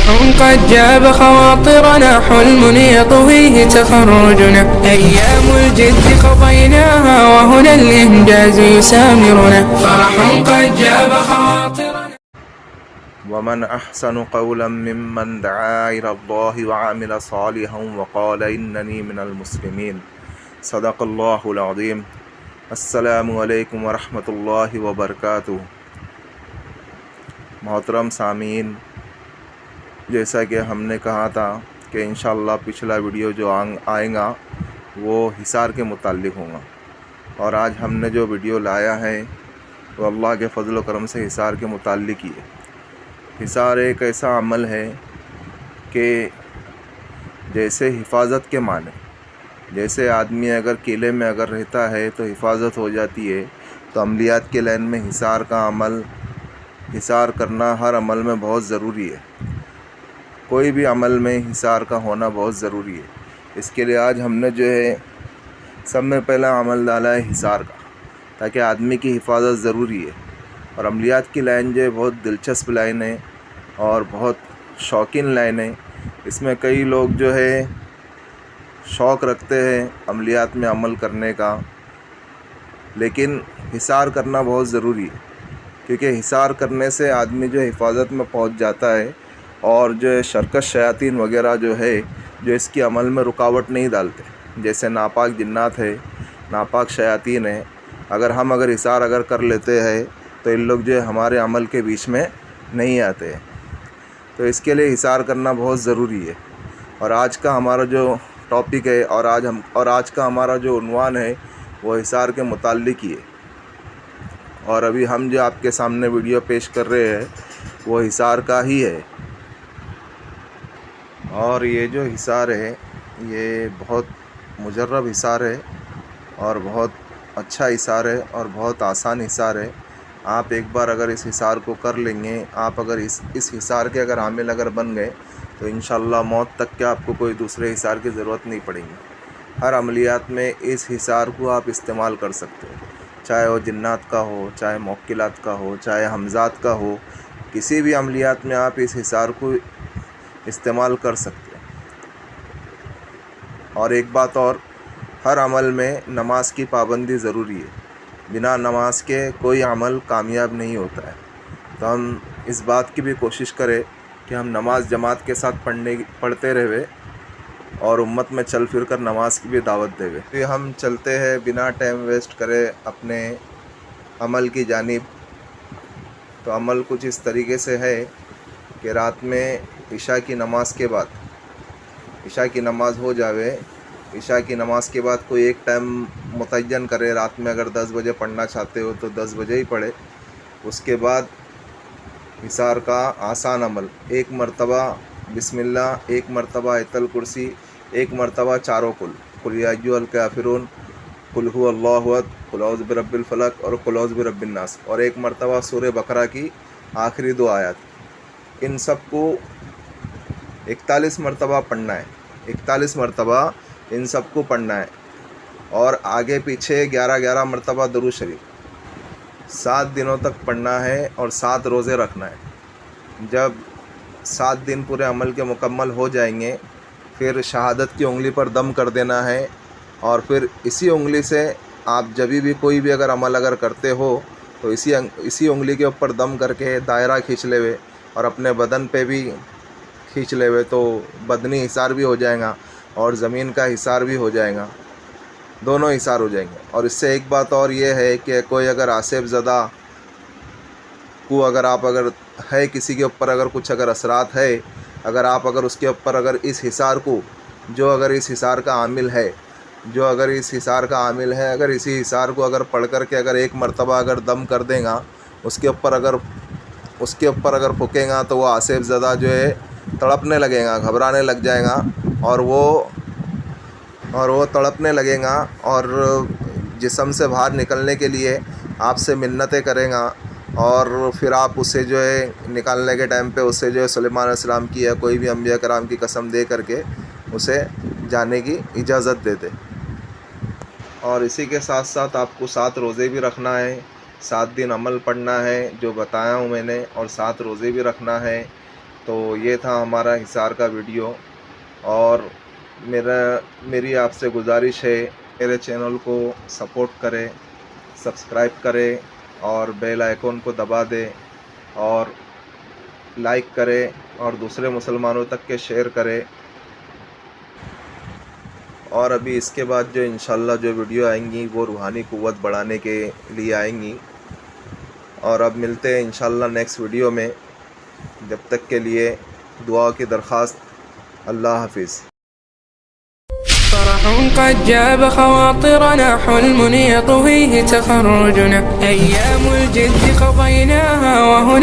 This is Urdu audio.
فرح قد جاب خواطرنا، حلم يطويه تخرجنا، أيام الجد قضيناها وهنا الإنجاز يسامرنا، فرح قد جاب خواطرنا. ومن أحسن قولا ممن دعا إلى الله وعمل صالحا وقال إنني من المسلمين. صدق اللہ العظیم. السلام علیکم ورحمۃ اللہ وبرکاتہ. محترم سامعین، جیسا کہ ہم نے کہا تھا کہ انشاءاللہ پچھلا ویڈیو جو آئیں گا وہ حصار کے متعلق ہوگا، اور آج ہم نے جو ویڈیو لایا ہے وہ اللہ کے فضل و کرم سے حصار کے متعلق ہی ہے. حصار ایک ایسا عمل ہے کہ جیسے حفاظت کے معنی، جیسے آدمی اگر قلعے میں اگر رہتا ہے تو حفاظت ہو جاتی ہے، تو عملیات کے لائن میں حصار کا عمل، حصار کرنا ہر عمل میں بہت ضروری ہے. کوئی بھی عمل میں حصار کا ہونا بہت ضروری ہے. اس کے لیے آج ہم نے جو ہے سب میں پہلا عمل ڈالا ہے حصار کا، تاکہ آدمی کی حفاظت ضروری ہے. اور عملیات کی لائن جو ہے بہت دلچسپ لائن ہے اور بہت شوقین لائن ہے. اس میں کئی لوگ جو ہے شوق رکھتے ہیں عملیات میں عمل کرنے کا، لیکن حصار کرنا بہت ضروری ہے، کیونکہ حصار کرنے سے آدمی جو حفاظت میں پہنچ جاتا ہے، اور جو شرکش شیاطین وغیرہ جو ہے جو اس کی عمل میں رکاوٹ نہیں ڈالتے، جیسے ناپاک جنات ہے، ناپاک شیاطین ہے. اگر حصار اگر کر لیتے ہیں تو ان لوگ جو ہے ہمارے عمل کے بیچ میں نہیں آتے. تو اس کے لیے حصار کرنا بہت ضروری ہے. اور آج کا ہمارا جو ٹاپک ہے اور آج کا ہمارا جو عنوان ہے وہ حصار کے متعلق ہی ہے. اور ابھی ہم جو آپ کے سامنے ویڈیو پیش کر رہے ہیں وہ حصار کا ہی ہے. اور یہ جو حصار ہے یہ بہت مجرب حصار ہے اور بہت اچھا حصار ہے اور بہت آسان حصار ہے. آپ ایک بار اگر اس حصار کو کر لیں گے، آپ اگر اس حصار کے اگر عامل اگر بن گئے تو انشاءاللہ موت تک کے آپ کو کوئی دوسرے حصار کی ضرورت نہیں پڑے گی. ہر عملیات میں اس حصار کو آپ استعمال کر سکتے ہیں، چاہے وہ جنات کا ہو، چاہے موکلات کا ہو، چاہے حمزات کا ہو. کسی بھی عملیات میں آپ اس حصار کو استعمال کر سکتے ہیں. اور ایک بات اور، ہر عمل میں نماز کی پابندی ضروری ہے. بنا نماز کے کوئی عمل کامیاب نہیں ہوتا ہے. تو ہم اس بات کی بھی کوشش کریں کہ ہم نماز جماعت کے ساتھ پڑھتے رہے اور امت میں چل پھر کر نماز کی بھی دعوت دے. پھر ہم چلتے ہیں بنا ٹائم ویسٹ کرے اپنے عمل کی جانب. تو عمل کچھ اس طریقے سے ہے کہ رات میں عشاء کی نماز کے بعد، عشاء کی نماز ہو جاوے، عشاء کی نماز کے بعد کوئی ایک ٹائم متعین کرے. رات میں اگر 10 بجے پڑھنا چاہتے ہو تو 10 بجے ہی پڑھے. اس کے بعد حصار کا آسان عمل، ایک مرتبہ بسم اللہ، ایک مرتبہ آیت الکرسی، ایک مرتبہ چاروں قل یا ایھا الکافرون، قل ھو اللہ احد، قل اعوذ برب الفلق اور قل اعوذ برب الناس، اور ایک مرتبہ سورہ بقرہ کی آخری 2 آیات. ان سب کو 41 مرتبہ پڑھنا ہے. 41 مرتبہ ان سب کو پڑھنا ہے. اور آگے پیچھے 11 مرتبہ درود شریف 7 دنوں تک پڑھنا ہے اور 7 روزے رکھنا ہے. جب 7 دن پورے عمل کے مکمل ہو جائیں گے، پھر شہادت کی انگلی پر دم کر دینا ہے. اور پھر اسی انگلی سے آپ جب بھی کوئی بھی اگر عمل اگر کرتے ہو تو اسی انگلی کے اوپر دم کر کے دائرہ کھینچ لے ہوئے اور اپنے بدن پہ بھی کھینچ لے ہوئے، تو بدنی حصار بھی ہو جائے گا اور زمین کا حصار بھی ہو جائے گا، دونوں حصار ہو جائیں گے. اور اس سے ایک بات اور یہ ہے کہ کوئی اگر آصف زدہ کو اگر آپ اگر ہے کسی کے اوپر اگر کچھ اگر اثرات ہے، اگر آپ اگر اس کے اوپر اگر اس حصار کو جو اگر اس حصار کا عامل ہے، اگر اسی حصار کو اگر پڑھ کر کے اگر ایک مرتبہ اگر دم کر دیں گا، اس کے اوپر اگر پھونکیں گا تو وہ آصف زدہ جو ہے تڑپنے لگے گا، گھبرانے لگ جائے گا، اور وہ تڑپنے لگے گا اور جسم سے باہر نکلنے کے لیے آپ سے منتیں کرے گا. اور پھر آپ اسے جو ہے نکالنے کے ٹائم پہ اسے جو ہے سلیمان علیہ السلام کی یا کوئی بھی انبیاء کرام کی قسم دے کر کے اسے جانے کی اجازت دے دے. اور اسی کے ساتھ ساتھ آپ کو 7 روزے بھی رکھنا ہے. 7 دن عمل پڑھنا ہے جو بتایا ہوں میں نے، اور 7 روزے بھی رکھنا ہے. تو یہ تھا ہمارا حصار کا ویڈیو، اور میری آپ سے گزارش ہے میرے چینل کو سپورٹ کرے، سبسکرائب کرے اور بیل آئیکن کو دبا دے اور لائک کرے اور دوسرے مسلمانوں تک کے شیئر کرے۔ اور ابھی اس کے بعد جو انشاءاللہ جو ویڈیو آئیں گی وہ روحانی قوت بڑھانے کے لیے آئیں گی، اور اب ملتے ہیں انشاءاللہ نیکسٹ ویڈیو میں۔ جب تک کے لیے دعا کی درخواست، اللہ حافظ۔ فرح قد جاب خواطرنا، حلم يطويه تخرجنا، أيام الجد قضيناها وهنا